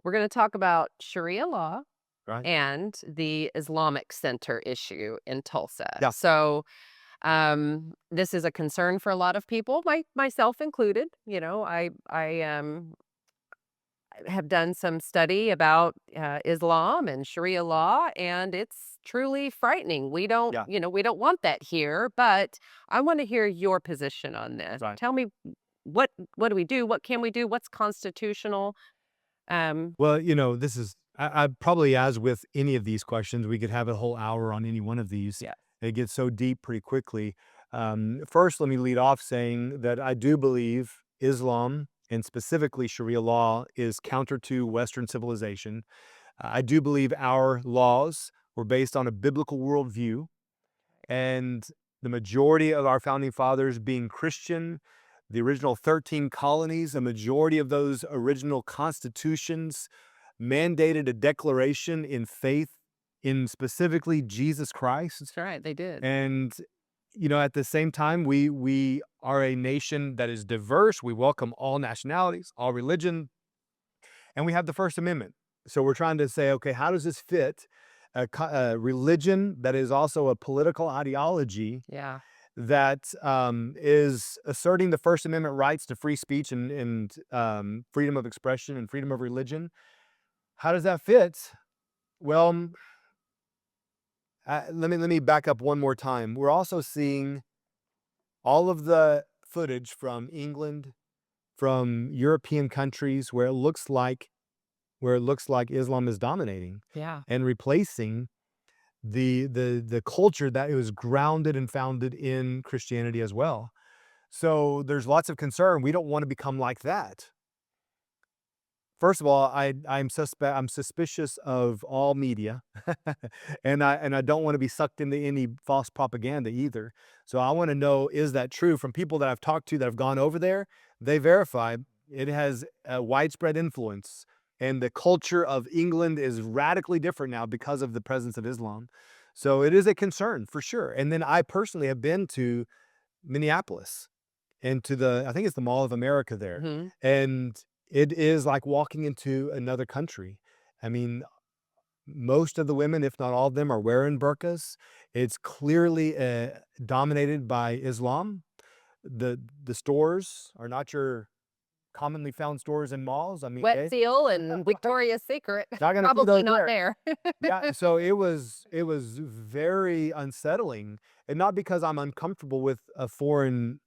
We're going to talk about Sharia law Right? and the Islamic Center issue in Tulsa. Yeah. This is a concern for a lot of people, myself included. I have done some study about Islam and Sharia law, and it's truly frightening. Yeah. We don't want that here, but I want to hear your position on this. Right. Tell me what do we do? What can we do? What's constitutional? Um, Well, this is I probably, as with any of these questions, we could have a whole hour on any one of these. yeah. It gets so deep pretty quickly. First, let me lead off saying that I do believe Islam, and specifically Sharia law, is counter to Western civilization. I do believe our laws were based on a biblical worldview, and the majority of our founding fathers being Christian, the original 13 colonies, a majority of those original constitutions mandated a declaration in faith in specifically Jesus Christ. That's right, they did. And at the same time, we are a nation that is diverse. We welcome all nationalities, all religion, and we have the First Amendment. So we're trying to say, okay, how does this fit a religion that is also a political ideology Yeah. that is asserting the First Amendment rights to free speech and freedom of expression and freedom of religion? How does that fit? Well, let me back up one more time. We're also seeing all of the footage from England, from European countries where it looks like Islam is dominating Yeah. and replacing the culture that it was grounded and founded in Christianity as well. So there's lots of concern. We don't want to become like that. First of all, I'm suspicious of all media, and I don't want to be sucked into any false propaganda either. So I want to know, is that true? From people that I've talked to that have gone over there, they verify it has a widespread influence, and the culture of England is radically different now because of the presence of Islam. So it is a concern for sure. And then I personally have been to Minneapolis and to I think it's the Mall of America there. Mhm. And it is like walking into another country. I mean, most of the women, if not all of them, are wearing burqas. It's clearly dominated by Islam. The stores are not your commonly found stores in malls. I mean, Wet Seal and right. Victoria's Secret. Not gonna see Probably those not there. there. Yeah, so it was very unsettling, and not because I'm uncomfortable with a foreign,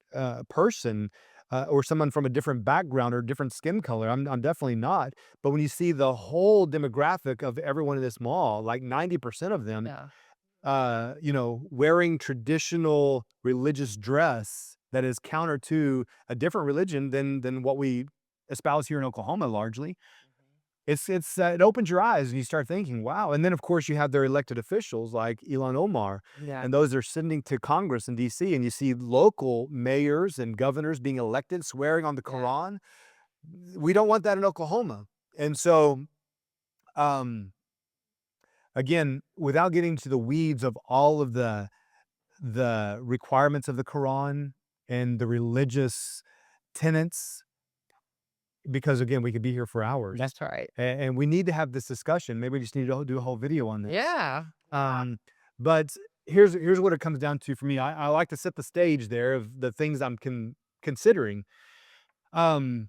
person, or someone from a different background or different skin color. I'm definitely not, but when you see the whole demographic of everyone in this mall, like 90% of them, Yeah. wearing traditional religious dress that is counter to a different religion than what we espouse here in Oklahoma largely, Mhm. it opens your eyes and you start thinking, wow. And then of course you have their elected officials like Elon Omar, Yeah. and those are sending to Congress in DC, and you see local mayors and governors being elected swearing on the Yeah. Quran. We don't want that in Oklahoma. And so um again, without getting to the weeds of all of the requirements of the Quran and the religious tenets, because again, we could be here for hours. That's right. And we need to have this discussion. Maybe we just need to do a whole video on this. Yeah. Um, but here's what it comes down to for me. I like to set the stage there of the things I'm considering. Um,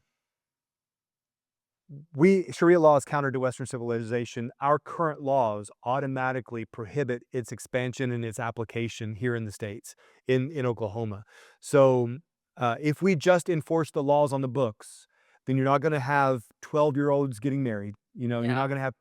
we Sharia law is counter to Western civilization. Our current laws automatically prohibit its expansion and its application here in the states, in Oklahoma. So if we just enforce the laws on the books, then you're not going to have 12-year-olds getting married. You're not Yeah. going to have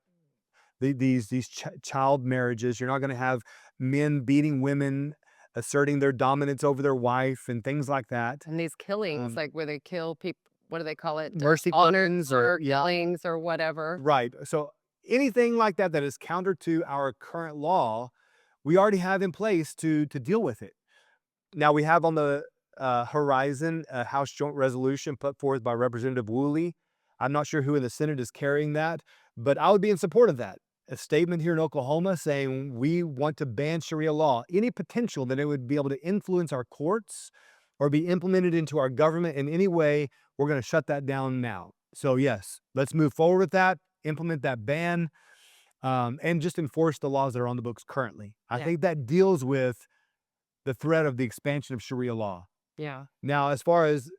these child marriages. You're not going to have men beating women, asserting their dominance over their wife, and things like that. And these killings, Um, like where they kill people, what do they call it? Mercy killings, or Honor yeah. killings or whatever. Right. So anything like that that is counter to our current law, we already have in place to deal with it. Now we have on the horizon a House Joint Resolution put forth by Representative Woolley. I'm not sure who in the Senate is carrying that, but I would be in support of that. A statement here in Oklahoma saying we want to ban Sharia law. Any potential that it would be able to influence our courts or be implemented into our government in any way, we're going to shut that down now. So yes, let's move forward with that. implement that ban, and just enforce the laws that are on the books currently. I Yeah. think that deals with the threat of the expansion of Sharia law. Yeah. Now, as far as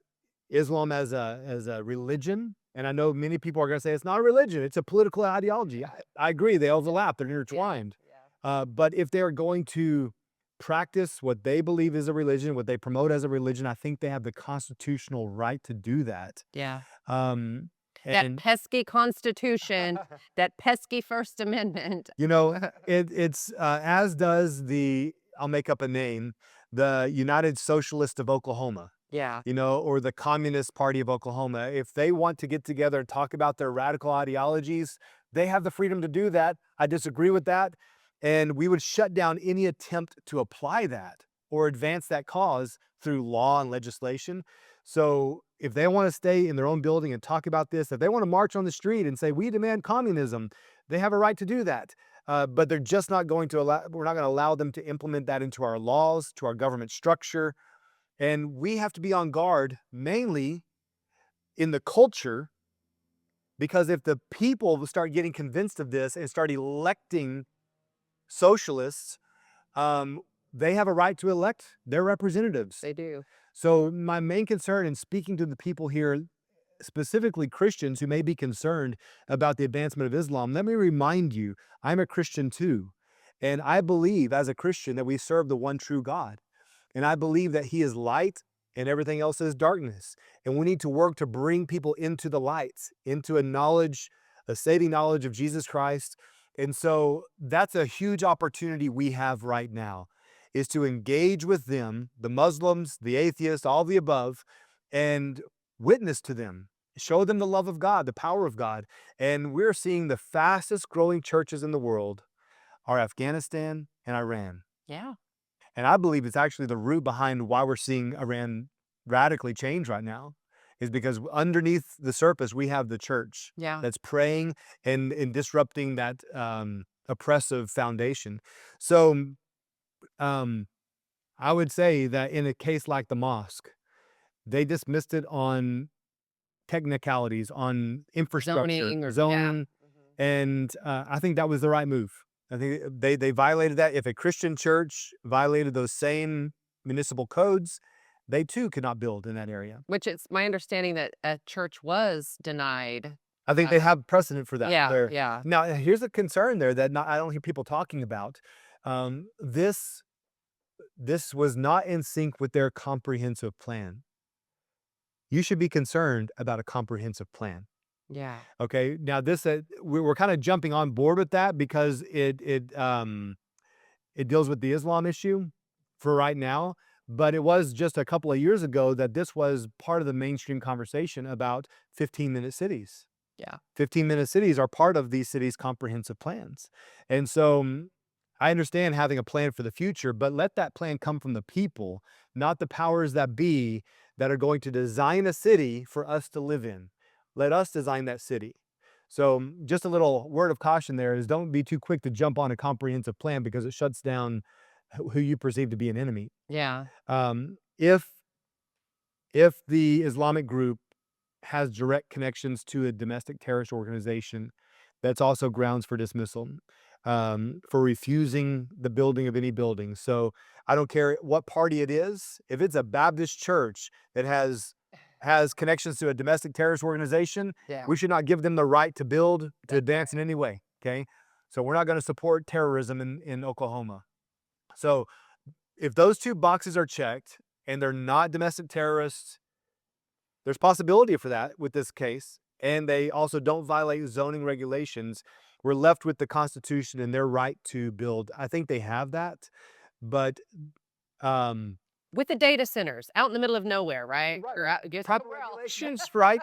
Islam as a religion, and I know many people are gonna say it's not a religion, it's a political ideology. I agree, they Yeah. overlap, they're Yeah. intertwined. Yeah. But if they're going to practice what they believe is a religion, what they promote as a religion, I think they have the constitutional right to do that. Yeah. Um, That and pesky Constitution, that pesky First Amendment. you know, it's as does the I'll make up a name, the United Socialists of Oklahoma. Yeah. Or the Communist Party of Oklahoma. If they want to get together and talk about their radical ideologies, they have the freedom to do that. I disagree with that. And we would shut down any attempt to apply that or advance that cause through law and legislation. So if they want to stay in their own building and talk about this, if they want to march on the street and say, we demand communism, they have a right to do that. But they're just not going to allow, we're not going to allow them to implement that into our laws, to our government structure, and we have to be on guard mainly in the culture, because if the people start getting convinced of this and start electing socialists, um, they have a right to elect their representatives. They do. So, my main concern in speaking to the people here, specifically Christians who may be concerned about the advancement of Islam, let me remind you, I'm a Christian too. And I believe as a Christian that we serve the one true God. And I believe that he is light and everything else is darkness. And we need to work to bring people into the light, into a knowledge, a saving knowledge of Jesus Christ. And so that's a huge opportunity we have right now, is to engage with them, the Muslims, the atheists, all the above, and witness to them. Show them the love of God, the power of God. And we're seeing the fastest growing churches in the world are Afghanistan and Iran. Yeah. And I believe it's actually the root behind why we're seeing Iran radically change right now, is because underneath the surface, we have the church Yeah. that's praying and disrupting that oppressive foundation. So um, I would say that in a case like the mosque, they dismissed it on technicalities, on infrastructure, Zoning or yeah. zoning, Mhm. and I think that was the right move. I think they violated that. If a Christian church violated those same municipal codes, they too could not build in that area. Which it's my understanding that a church was denied. I think they have precedent for that. Yeah, There yeah, now, here's a concern there that I don't hear people talking about. This was not in sync with their comprehensive plan. You should be concerned about a comprehensive plan. yeah, Okay, now this we're kind of jumping on board with that because it deals with the Islam issue for right now, but it was just a couple of years ago that this was part of the mainstream conversation about 15-minute cities. yeah, 15-minute cities are part of these cities' comprehensive plans. And so I understand having a plan for the future, but let that plan come from the people, not the powers that be that are going to design a city for us to live in. Let us design that city. So just a little word of caution there is don't be too quick to jump on a comprehensive plan because it shuts down who you perceive to be an enemy. yeah, Um, if if the Islamic group has direct connections to a domestic terrorist organization, that's also grounds for dismissal, for refusing the building of any building. So I don't care what party it is. If it's a Baptist church that has connections to a domestic terrorist organization, yeah. we should not give them the right to build, to That's advance in right. any way. Okay. So we're not going to support terrorism in Oklahoma. So if those two boxes are checked and they're not domestic terrorists, there's possibility for that with this case, and they also don't violate zoning regulations. We're left with the Constitution and their right to build. I think they have that, but um, With the data centers out in the middle of nowhere, right? right, Or out guess proper somewhere else. regulations, right?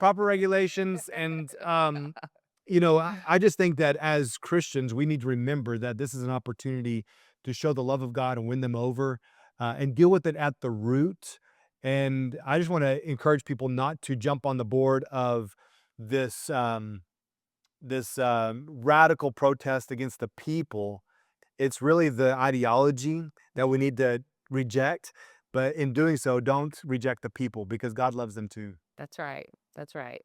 Proper regulations, and I just think that as Christians, we need to remember that this is an opportunity to show the love of God and win them over, and deal with it at the root. And I just want to encourage people not to jump on the board of this radical protest against the people. It's really the ideology that we need to reject. But in doing so, don't reject the people because God loves them too. That's right, that's right.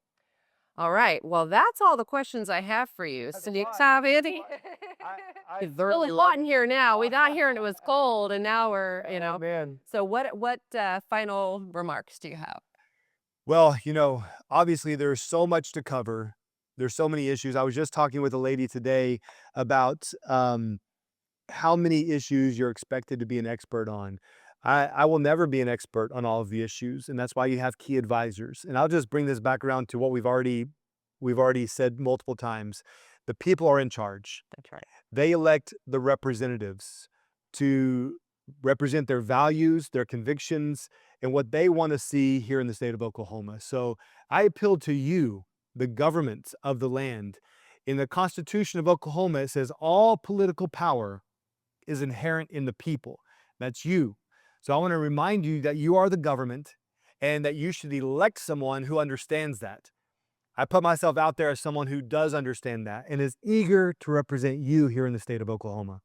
All right. Well, that's all the questions I have for you. That's So a do you lot. have any? I I It's really thoroughly hot love in here now. We got here and it was it. cold, and now we're. Oh, man. So what final remarks do you have? Well, obviously there's so much to cover. There's so many issues. I was just talking with a lady today about, how many issues you're expected to be an expert on. I will never be an expert on all of the issues, and that's why you have key advisors. And I'll just bring this back around to what we've already said multiple times. The people are in charge. That's right. They elect the representatives to represent their values, their convictions, and what they want to see here in the state of Oklahoma. So I appeal to you, the government of the land. In the Constitution of Oklahoma, it says all political power is inherent in the people. That's you. So I want to remind you that you are the government and that you should elect someone who understands that. I put myself out there as someone who does understand that and is eager to represent you here in the state of Oklahoma.